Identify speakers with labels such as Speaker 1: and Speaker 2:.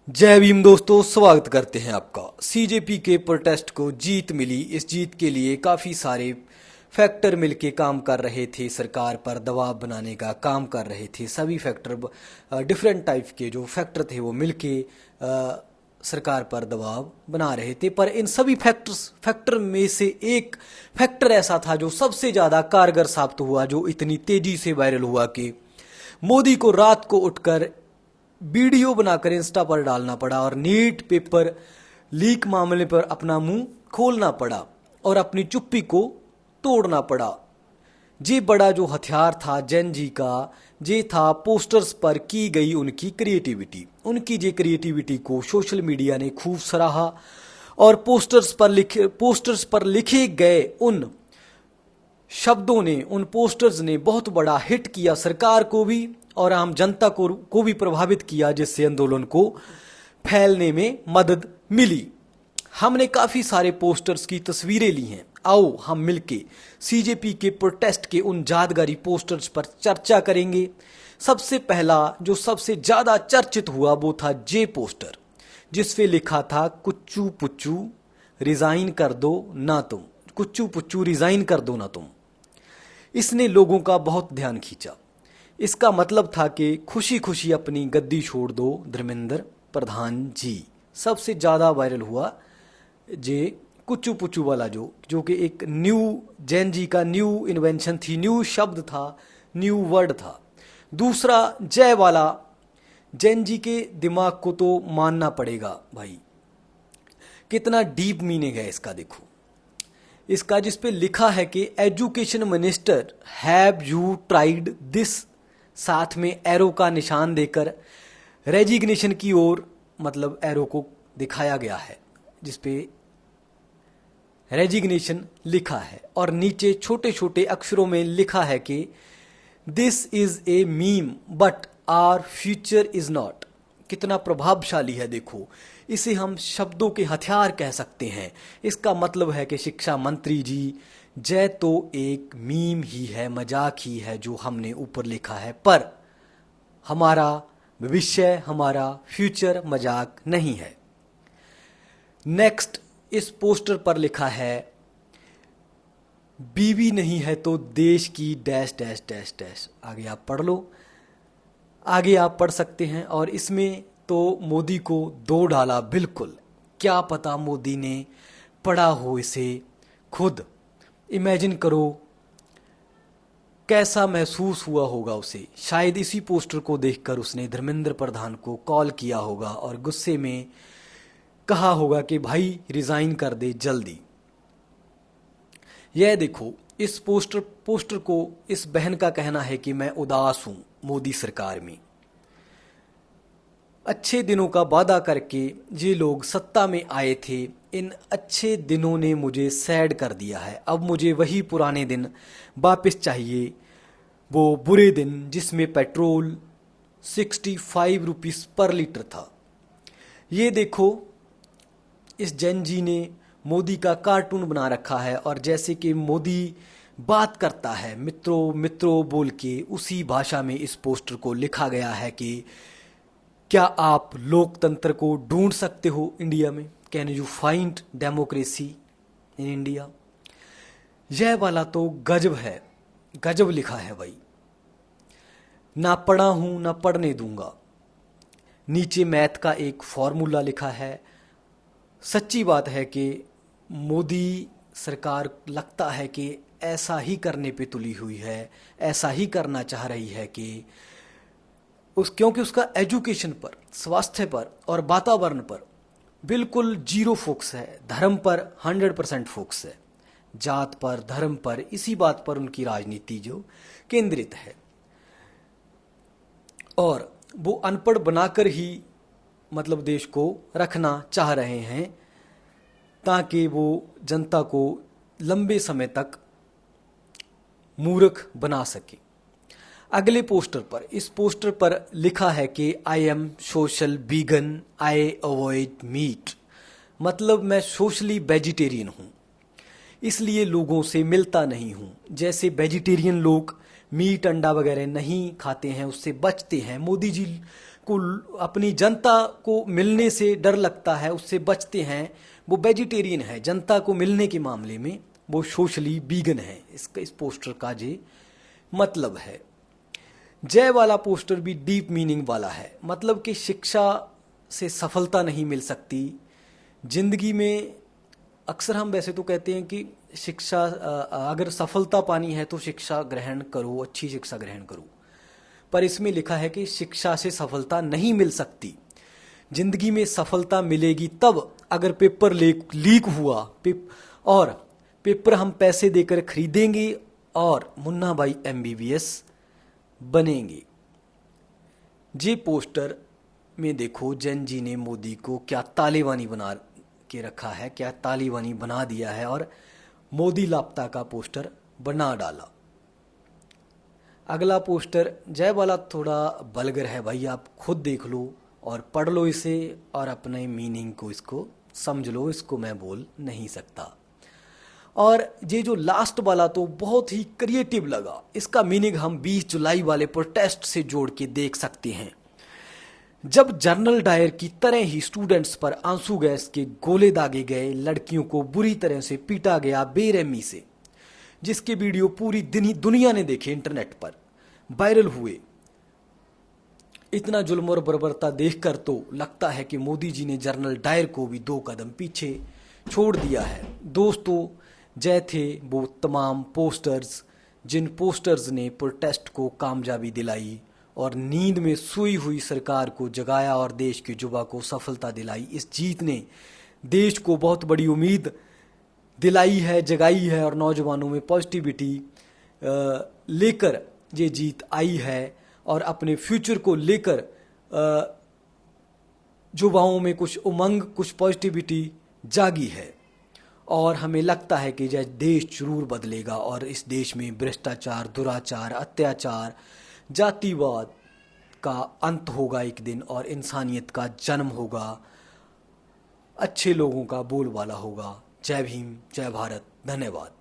Speaker 1: जय भीम दोस्तों, स्वागत करते हैं आपका। सीजेपी के प्रोटेस्ट को जीत मिली। इस जीत के लिए काफ़ी सारे फैक्टर मिलके काम कर रहे थे, सरकार पर दबाव बनाने का काम कर रहे थे। सभी फैक्टर डिफरेंट टाइप के जो फैक्टर थे वो मिलके सरकार पर दबाव बना रहे थे। पर इन सभी फैक्टर में से एक फैक्टर ऐसा था जो सबसे ज़्यादा कारगर साबित हुआ, जो इतनी तेज़ी से वायरल हुआ कि मोदी को रात को उठकर वीडियो बनाकर इंस्टा पर डालना पड़ा और नीट पेपर लीक मामले पर अपना मुंह खोलना पड़ा और अपनी चुप्पी को तोड़ना पड़ा। ये बड़ा जो हथियार था जेन जी का, ये था पोस्टर्स पर की गई उनकी क्रिएटिविटी। उनकी ये क्रिएटिविटी को सोशल मीडिया ने खूब सराहा और पोस्टर्स पर लिखे गए उन शब्दों ने, उन पोस्टर्स ने बहुत बड़ा हिट किया, सरकार को भी और आम जनता को भी प्रभावित किया, जिससे आंदोलन को फैलने में मदद मिली। हमने काफ़ी सारे पोस्टर्स की तस्वीरें ली हैं। आओ हम मिलके सीजेपी के प्रोटेस्ट के उन यादगारी पोस्टर्स पर चर्चा करेंगे। सबसे पहला जो सबसे ज़्यादा चर्चित हुआ वो था जे पोस्टर, जिसपे लिखा था कुच्चू पुच्चू रिज़ाइन कर दो ना तुम, कुच्चू पुच्चू रिज़ाइन कर दो ना तुम। इसने लोगों का बहुत ध्यान खींचा। इसका मतलब था कि खुशी खुशी अपनी गद्दी छोड़ दो धर्मेंद्र प्रधान जी। सबसे ज़्यादा वायरल हुआ जे कुच्चू पुच्चू वाला जो कि एक न्यू जैन जी का न्यू इन्वेंशन थी, न्यू शब्द था, न्यू वर्ड था। दूसरा जय वाला, जैन जी के दिमाग को तो मानना पड़ेगा भाई, कितना डीप मीनिंग है इसका। देखो इसका, जिस पे लिखा है कि education minister have you tried this, साथ में एरो का निशान देकर रेजिग्नेशन की ओर, मतलब एरो को दिखाया गया है जिसपे रेजिग्नेशन लिखा है और नीचे छोटे छोटे अक्षरों में लिखा है कि this is a meme but our future is not. कितना प्रभावशाली है देखो, इसे हम शब्दों के हथियार कह सकते हैं। इसका मतलब है कि शिक्षा मंत्री जी, जय तो एक मीम ही है, मजाक ही है जो हमने ऊपर लिखा है, पर हमारा भविष्य, हमारा फ्यूचर मजाक नहीं है। नेक्स्ट, इस पोस्टर पर लिखा है बीवी नहीं है तो देश की डैश डैश डैश डैश। आगे आप पढ़ लो, आगे आप पढ़ सकते हैं। और इसमें तो मोदी को दो डाला बिल्कुल। क्या पता मोदी ने पढ़ा हो इसे खुद। इमेजिन करो कैसा महसूस हुआ होगा उसे। शायद इसी पोस्टर को देखकर उसने धर्मेंद्र प्रधान को कॉल किया होगा और गुस्से में कहा होगा कि भाई रिजाइन कर दे जल्दी। यह देखो, इस पोस्टर को इस बहन का कहना है कि मैं उदास हूं मोदी सरकार में। अच्छे दिनों का वादा करके ये लोग सत्ता में आए थे, इन अच्छे दिनों ने मुझे सैड कर दिया है। अब मुझे वही पुराने दिन वापस चाहिए, वो बुरे दिन जिसमें पेट्रोल 65 रुपीज़ पर लीटर था। ये देखो, इस जैन जी ने मोदी का कार्टून बना रखा है और जैसे कि मोदी बात करता है मित्रों मित्रों बोल के, उसी भाषा में इस पोस्टर को लिखा गया है कि क्या आप लोकतंत्र को ढूंढ सकते हो इंडिया में? Can you find democracy in India? यह वाला तो गजब है, गजब लिखा है भाई। ना पढ़ा हूं ना पढ़ने दूंगा। नीचे मैथ का एक फॉर्मूला लिखा है। सच्ची बात है कि मोदी सरकार लगता है कि ऐसा ही करने पे तुली हुई है, ऐसा ही करना चाह रही है कि क्योंकि उसका एजुकेशन पर, स्वास्थ्य पर और वातावरण पर बिल्कुल जीरो फोकस है। धर्म पर 100% फोकस है, जात पर, धर्म पर, इसी बात पर उनकी राजनीति जो केंद्रित है। और वो अनपढ़ बनाकर ही मतलब देश को रखना चाह रहे हैं ताकि वो जनता को लंबे समय तक मूर्ख बना सके। अगले पोस्टर पर, इस पोस्टर पर लिखा है कि I am social vegan, I avoid meat. मतलब मैं सोशली वेजिटेरियन हूँ, इसलिए लोगों से मिलता नहीं हूँ। जैसे वेजिटेरियन लोग मीट अंडा वगैरह नहीं खाते हैं, उससे बचते हैं, मोदी जी को अपनी जनता को मिलने से डर लगता है, उससे बचते हैं, वो वेजिटेरियन है। जनता को मिलने के मामले में वो सोशली वीगन है। इसका इस पोस्टर का ये मतलब है। जय वाला पोस्टर भी डीप मीनिंग वाला है, मतलब कि शिक्षा से सफलता नहीं मिल सकती जिंदगी में। अक्सर हम वैसे तो कहते हैं कि शिक्षा अगर सफलता पानी है तो शिक्षा ग्रहण करो, अच्छी शिक्षा ग्रहण करो, पर इसमें लिखा है कि शिक्षा से सफलता नहीं मिल सकती। जिंदगी में सफलता मिलेगी तब अगर पेपर लीक हुआ और पेपर हम पैसे देकर खरीदेंगे और मुन्ना भाई MBBS बनेंगे। जे पोस्टर में देखो जैन जी ने मोदी को क्या तालिबानी बना के रखा है, क्या तालिबानी बना दिया है और मोदी लापता का पोस्टर बना डाला। अगला पोस्टर जय वाला थोड़ा वल्गर है भाई, आप खुद देख लो और पढ़ लो इसे और अपने मीनिंग को इसको समझ लो, इसको मैं बोल नहीं सकता। और ये जो लास्ट वाला तो बहुत ही क्रिएटिव लगा। इसका मीनिंग हम 20 जुलाई वाले प्रोटेस्ट से जोड़ के देख सकते हैं, जब जनरल डायर की तरह ही स्टूडेंट्स पर आंसू गैस के गोले दागे गए, लड़कियों को बुरी तरह से पीटा गया बेरहमी से, जिसके वीडियो पूरी दुनिया ने देखे, इंटरनेट पर वायरल हुए। इतना जुल्म और बर्बरता देखकर तो लगता है कि मोदी जी ने जनरल डायर को भी 2 कदम पीछे छोड़ दिया है। दोस्तों, जय थे वो तमाम पोस्टर्स जिन पोस्टर्स ने प्रोटेस्ट को कामयाबी दिलाई और नींद में सोई हुई सरकार को जगाया और देश के युवा को सफलता दिलाई। इस जीत ने देश को बहुत बड़ी उम्मीद दिलाई है, जगाई है और नौजवानों में पॉजिटिविटी लेकर ये जीत आई है और अपने फ्यूचर को लेकर युवाओं में कुछ उमंग, कुछ पॉजिटिविटी जागी है और हमें लगता है कि यह देश जरूर बदलेगा और इस देश में भ्रष्टाचार, दुराचार, अत्याचार, जातिवाद का अंत होगा एक दिन और इंसानियत का जन्म होगा, अच्छे लोगों का बोलबाला होगा। जय भीम, जय भारत, धन्यवाद।